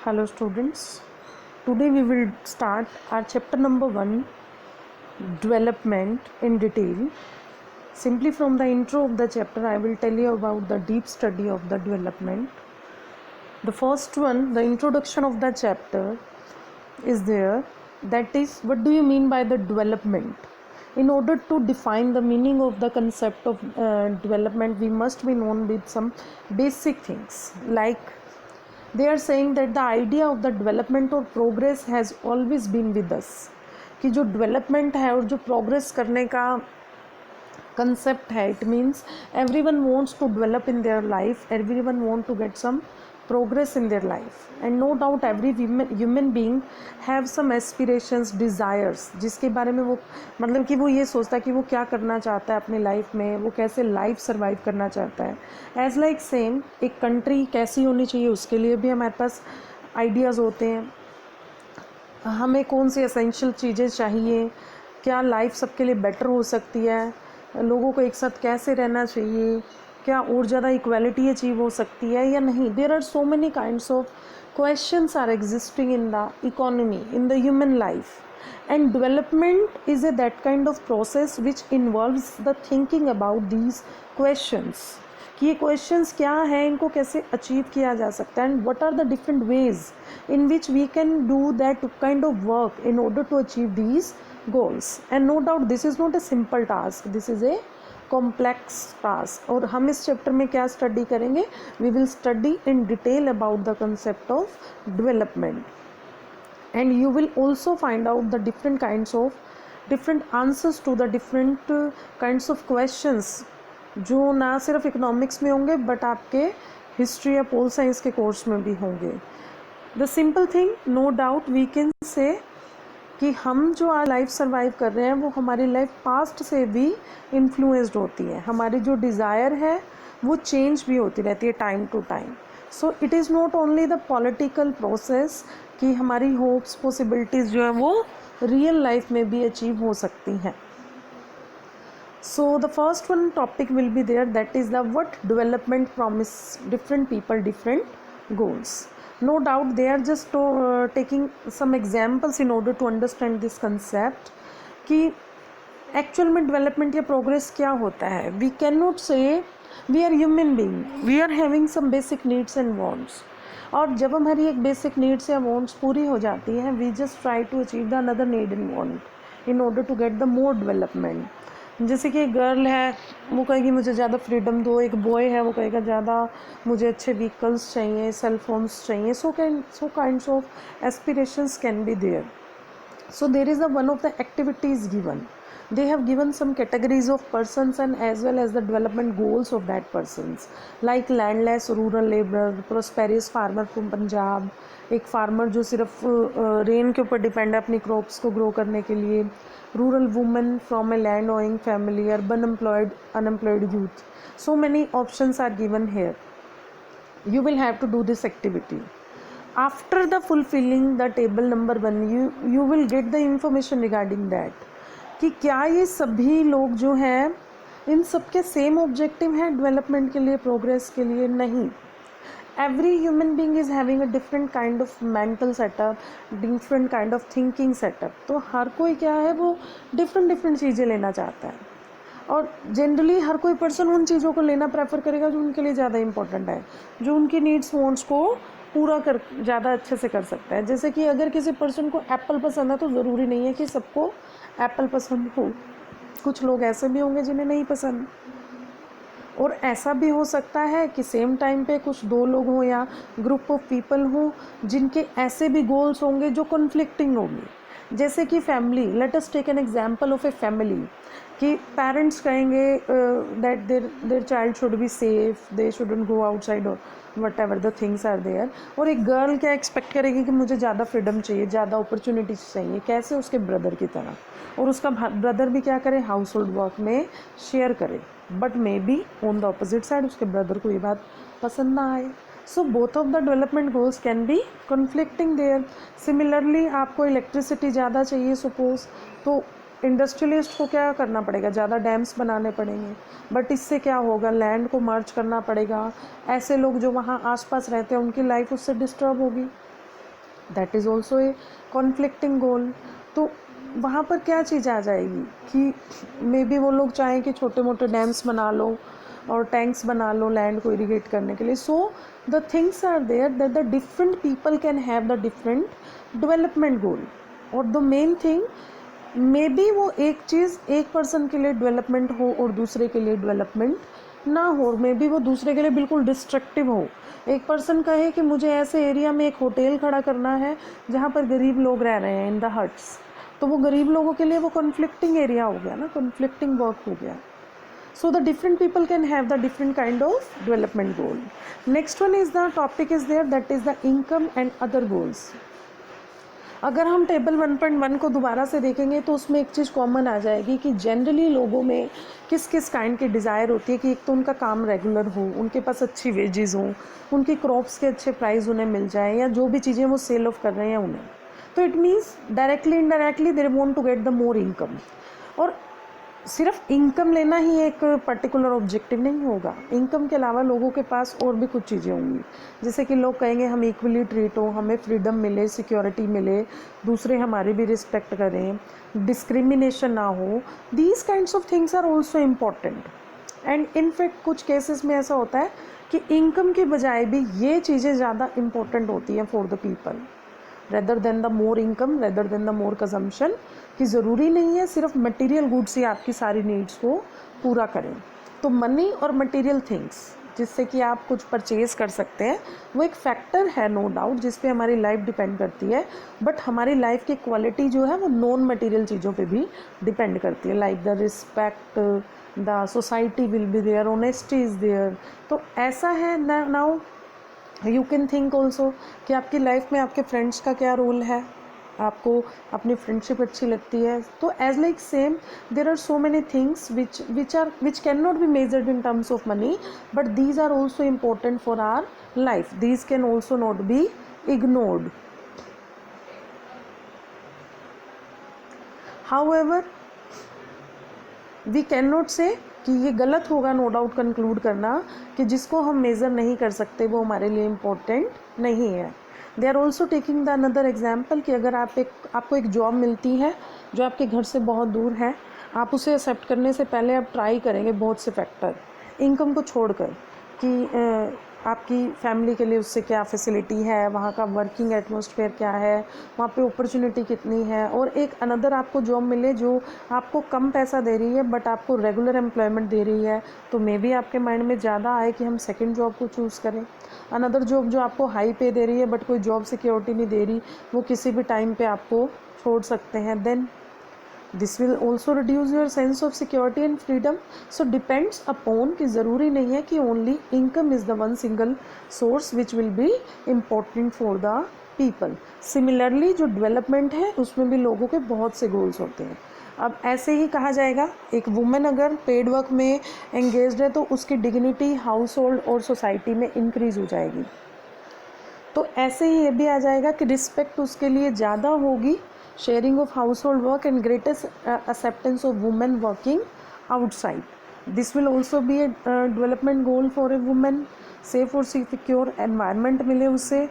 Hello students, today we will start our chapter number 1, development in detail. Simply from the intro of the chapter I will tell you about the deep study of the development. The first one, the introduction of the chapter is there, that is, what do you mean by the development? In order to define the meaning of the concept of development, we must be known with some basic things, like they are saying that the idea of the development or progress has always been with us, कि जो development है और जो progress करने का concept है, it means everyone wants to develop in their life, everyone want to get some progress in their life, and no doubt every human being have some aspirations, desires, जिसके बारे में वो मतलब कि वो ये सोचता है कि वो क्या करना चाहता है अपनी लाइफ में, वो कैसे लाइफ सर्वाइव करना चाहता है. एज लाइक सेम एक कंट्री कैसी होनी चाहिए उसके लिए भी हमारे पास आइडियाज़ होते हैं. हमें कौन सी एसेंशियल चीज़ें चाहिए, क्या लाइफ सबके लिए बेटर हो सकती है, लोगों को एक साथ कैसे रहना चाहिए, क्या और ज़्यादा इक्वालिटी अचीव हो सकती है या नहीं. There are so many kinds of questions are existing in the economy, in the human life, and development is a that kind of process which involves the thinking about these questions, कि ये questions क्या हैं, इनको कैसे achieve किया जा सकता है, and what are the different ways in which we can do that kind of work in order to achieve these goals. And no doubt this is not a simple task, this is a complex task. और हम इस chapter में क्या study करेंगे, we will study in detail about the concept of development, and you will also find out the different answers to the different kinds of questions जो ना सिर्फ economics में होंगे बट आपके हिस्ट्री या पोल साइंस के course में भी होंगे. The simple thing, no doubt we can say कि हम जो आज लाइफ सर्वाइव कर रहे हैं वो हमारी लाइफ पास्ट से भी इन्फ्लुएंस्ड होती है. हमारी जो डिज़ायर है वो चेंज भी होती रहती है time to time. So it is not only the political process कि हमारी होप्स पॉसिबिलिटीज़ जो है वो रियल लाइफ में भी अचीव हो सकती हैं. So the first one topic will be there, that is the what development promise different people different goals. No doubt they are just taking some examples in order to understand this concept कि actual में development या progress क्या होता है. We can not say we are human being, we are having some basic needs and wants, और जब हमारी एक बेसिक नीड्स या वांट्स पूरी हो जाती हैं we just try to achieve the another need and want in order to get the more development. जैसे कि एक गर्ल है वो कहेगी मुझे ज़्यादा फ्रीडम दो, एक बॉय है वो कहेगा ज़्यादा मुझे अच्छे व्हीकल्स चाहिए, सेल फोन्स चाहिए. So kinds of aspirations can be there. So there is the one of the activities given. They have given some categories of persons and as well as the development goals of that persons, like landless rural laborer, prosperous farmer from Punjab, एक farmer जो सिर्फ rain के ऊपर depend है अपनी crops को grow करने के लिए, rural women from a land owing family, urban employed, unemployed youth. So many options are given here. You will have to do this activity. After the fulfilling the table number 1, you will get the information regarding that कि क्या ये सभी लोग जो हैं इन सबके same objective हैं development के लिए, प्रोग्रेस के लिए. नहीं. Every human being is having a different kind of mental setup, different kind of thinking setup. तो हर कोई क्या है वो डिफरेंट चीज़ें लेना चाहता है, और जनरली हर कोई पर्सन उन चीज़ों को लेना प्रेफर करेगा जो उनके लिए ज़्यादा इंपॉर्टेंट है, जो उनकी नीड्स वांट्स को पूरा कर ज़्यादा अच्छे से कर सकता है. जैसे कि अगर किसी पर्सन को एप्पल पसंद है तो ज़रूरी नहीं है कि सबको एप्पल पसंद हो. कुछ लोग ऐसे भी होंगे जिन्हें नहीं पसंद, और ऐसा भी हो सकता है कि सेम टाइम पे कुछ दो लोग हों या ग्रुप ऑफ पीपल हों जिनके ऐसे भी गोल्स होंगे जो कॉन्फ्लिक्टिंग होंगे. जैसे कि family, let us take an example of a family, कि पेरेंट्स कहेंगे that their child should be safe, they shouldn't go outside और whatever the things are there. और एक गर्ल क्या एक्सपेक्ट करेगी कि मुझे ज़्यादा फ्रीडम चाहिए, ज़्यादा अपॉर्चुनिटीज चाहिए, कैसे उसके ब्रदर की तरह, और उसका ब्रदर भी क्या करे, हाउस होल्ड वर्क में शेयर करे, but may be on the opposite side उसके ब्रदर को ये बात पसंद ना आए. So both of the development goals can be conflicting there. Similarly आपको इलेक्ट्रिसिटी ज़्यादा चाहिए सपोज, तो इंडस्ट्रियलिस्ट को क्या करना पड़ेगा, ज़्यादा डैम्स बनाने पड़ेंगे, बट इससे क्या होगा, लैंड को मर्ज करना पड़ेगा. ऐसे लोग जो वहाँ आसपास रहते हैं उनकी लाइफ उससे डिस्टर्ब होगी. That is also a conflicting goal. तो वहाँ पर क्या चीज़ आ जाएगी कि मे बी वो लोग चाहें कि छोटे मोटे डैम्स बना लो और टैंक्स बना लो लैंड को इरीगेट करने के लिए। So the things are there that the different people can have the different development goal. और the main thing, may be वो एक चीज़ एक पर्सन के लिए डेवलपमेंट हो और दूसरे के लिए डेवलपमेंट ना हो, मे बी वो दूसरे के लिए बिल्कुल डिस्ट्रक्टिव हो। एक पर्सन कहे कि मुझे ऐसे एरिया में एक होटल खड़ा करना है जहाँ पर गरीब लोग रह रहे हैं इन द हट्स, तो वो गरीब लोगों के लिए वो कॉन्फ्लिक्टिंग एरिया हो गया ना, कॉन्फ्लिक्टिंग वर्क हो गया। So the different people can have the different kind of development goal. Next one is the topic is there, that is the income and other goals. अगर हम टेबल 1.1 को दोबारा से देखेंगे तो उसमें एक चीज़ कॉमन आ जाएगी कि जनरली लोगों में किस किस काइंड की डिज़ायर होती है कि एक तो उनका काम रेगुलर हो, उनके पास अच्छी वेजेस हो, उनकी क्रॉप्स के अच्छे प्राइस उन्हें मिल जाए, या जो भी चीज़ें वो सेल ऑफ कर रहे हैं उन्हें। तो it means directly indirectly they want to get the more income. और सिर्फ इनकम लेना ही एक पर्टिकुलर ऑब्जेक्टिव नहीं होगा, इनकम के अलावा लोगों के पास और भी कुछ चीज़ें होंगी, जैसे कि लोग कहेंगे हम इक्वली ट्रीट हो, हमें फ्रीडम मिले, सिक्योरिटी मिले, दूसरे हमारी भी रिस्पेक्ट करें, डिस्क्रिमिनेशन ना हो। These kinds of things are also important. And in fact कुछ केसेस में ऐसा होता है कि इनकम के बजाय भी ये चीज़ें ज़्यादा इम्पोर्टेंट होती हैं for the people rather than the more income, rather than the more consumption. कि ज़रूरी नहीं है सिर्फ मटेरियल गुड्स ही आपकी सारी नीड्स को पूरा करें। तो मनी और मटेरियल थिंग्स जिससे कि आप कुछ परचेज़ कर सकते हैं वो एक फैक्टर है, नो डाउट, जिस पे हमारी लाइफ डिपेंड करती है। बट हमारी लाइफ की क्वालिटी जो है वो नॉन मटेरियल चीज़ों पे भी डिपेंड करती है, like the respect, the society will be there, honesty is there. तो ऐसा है now you can think also कि आपकी लाइफ में आपके फ्रेंड्स का क्या रोल है, आपको अपनी फ्रेंडशिप अच्छी लगती है। तो as like same there are so many things which can not be measured in terms of money, but these are also important for our life, these can also not be ignored. However we can not say कि ये गलत होगा no doubt conclude करना कि जिसको हम measure नहीं कर सकते वो हमारे लिए इम्पोर्टेंट नहीं है। They are also taking the another example कि अगर आपको एक जॉब मिलती है जो आपके घर से बहुत दूर है, आप उसे एक्सेप्ट करने से पहले आप ट्राई करेंगे बहुत से फैक्टर, इनकम को छोड़कर, कि आपकी फैमिली के लिए उससे क्या फैसिलिटी है, वहाँ का वर्किंग एटमॉस्फेयर क्या है, वहाँ पे अपॉर्चुनिटी कितनी है। और एक अनदर आपको जॉब मिले जो आपको कम पैसा दे रही है बट आपको रेगुलर एम्प्लॉयमेंट दे रही है, तो मे बी आपके माइंड में ज़्यादा आए कि हम सेकंड जॉब को चूज़ करें। अनदर जॉब जो आपको हाई पे दे रही है बट कोई जॉब सिक्योरिटी नहीं दे रही, वो किसी भी टाइम पे आपको छोड़ सकते हैं, then this will also reduce your sense of security and freedom. So depends upon कि ज़रूरी नहीं है कि only income is the one single source which will be important for the people. Similarly जो डेवलपमेंट है उसमें भी लोगों के बहुत से गोल्स होते हैं। अब ऐसे ही कहा जाएगा एक वुमेन अगर पेड वर्क में एंगेज्ड है तो उसकी डिग्निटी हाउस होल्ड और सोसाइटी में इंक्रीज़ हो जाएगी। तो ऐसे ही ये भी आ जाएगा कि रिस्पेक्ट उसके लिए ज़्यादा होगी, sharing of house hold work and greatest acceptance of women working outside. This will also be A development goal for a women. Safe और सिक्योर एनवायरनमेंट मिले उसे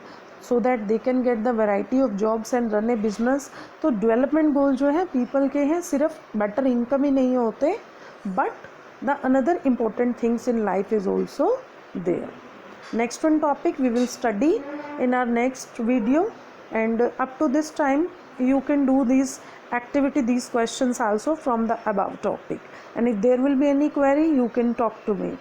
so that they can get the variety of jobs and run A business. तो development goal जो है people के हैं, सिर्फ better income ही नहीं होते, but the another important things in life is also there. Next one topic we will study in our next video, and up to this time you can do these activity, these questions also from the above topic, and if there will be any query you can talk to me.